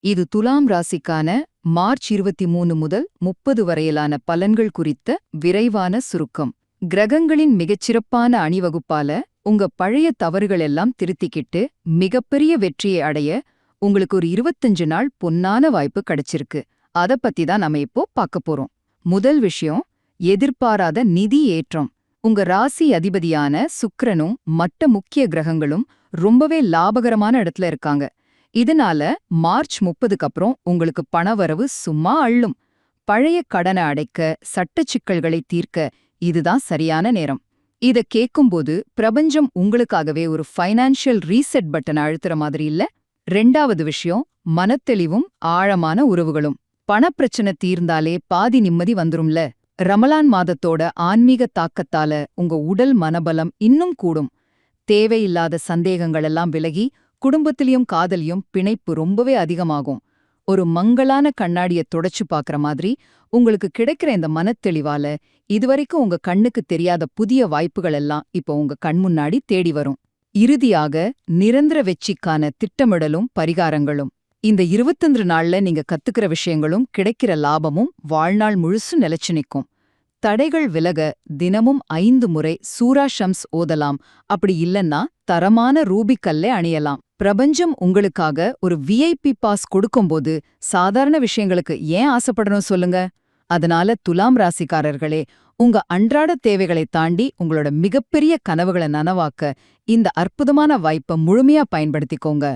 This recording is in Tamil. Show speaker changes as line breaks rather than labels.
இது துலாம் ராசிக்கான மார்ச் 23 முதல் 30 வரையிலான பலன்கள் குறித்த விரைவான சுருக்கம். கிரகங்களின் மிகச்சிறப்பான அணிவகுப்பால உங்க பழைய தவறுகள் எல்லாம் திருத்திக்கிட்டு மிகப்பெரிய வெற்றியை அடைய உங்களுக்கு ஒரு 25 நாள் பொன்னான வாய்ப்பு கிடைச்சிருக்கு. அத பத்தி தான் நாம இப்போ பார்க்க போறோம். முதல் விஷயம், எதிர்பாராத நிதி ஏற்றம். உங்க ராசி அதிபதியான சுக்கிரனும் மற்ற முக்கிய கிரகங்களும் ரொம்பவே லாபகரமான இடத்துல இருக்காங்க. இதனால மார்ச் 30க்கு அப்புறம் உங்களுக்கு பணவரவு சும்மா அள்ளும். பழைய கடனை அடைக்க, சட்ட சிக்கல்களை தீர்க்க இதுதான் சரியான நேரம். இத கேட்கும்போது பிரபஞ்சம் உங்களுக்காகவே ஒரு ஃபைனான்ஷியல் ரீசெட் பட்டனை அழுத்துற மாதிரி இல்ல? ரெண்டாவது விஷயம், மனத்தெளிவும் ஆழமான உறவுகளும். பணப்பிரச்சனை தீர்ந்தாலே பாதி நிம்மதி வந்துரும்ல. ரமலான் மாதத்தோட ஆன்மீக தாக்கத்தால உங்க உடல் மனபலம் இன்னும் கூடும். தேவையில்லாத சந்தேகங்களெல்லாம் விலகி குடும்பத்திலயும் காதலியும் பிணைப்பு ரொம்பவே அதிகமாகும். ஒரு மங்கலான கண்ணாடிய தொடச்சு பாக்குற மாதிரி உங்களுக்கு கிடைக்கிற இந்த மனத்தெளிவால இதுவரைக்கும் உங்க கண்ணுக்கு தெரியாத புதிய வாய்ப்புகள் எல்லாம் இப்போ உங்க கண் முன்னாடி தேடி வரும். இறுதியாக, நிரந்தர வெற்றிக்கான திட்டமிடலும் பரிகாரங்களும். இந்த 25 நாள்ல நீங்க கத்துக்கிற விஷயங்களும் கிடைக்கிற லாபமும் வாழ்நாள் முழுசு நிலைச்சு நிக்கும். தடைகள் விலக தினமும் 5 முறை சூரா ஷம்ஸ் ஓதலாம். அப்படி இல்லன்னா தரமான ரூபிக்கல்லே அணியலாம். பிரபஞ்சம் உங்களுக்காக ஒரு விஐபி பாஸ் கொடுக்கும்போது சாதாரண விஷயங்களுக்கு ஏன் ஆசைப்படணும் சொல்லுங்க? அதனால துலாம் ராசிக்காரர்களே, உங்க அன்றாட தேவைகளை தாண்டி உங்களோட மிகப்பெரிய கனவுகளை நனவாக்க இந்த அற்புதமான வாய்ப்பை முழுமையா பயன்படுத்திக்கோங்க.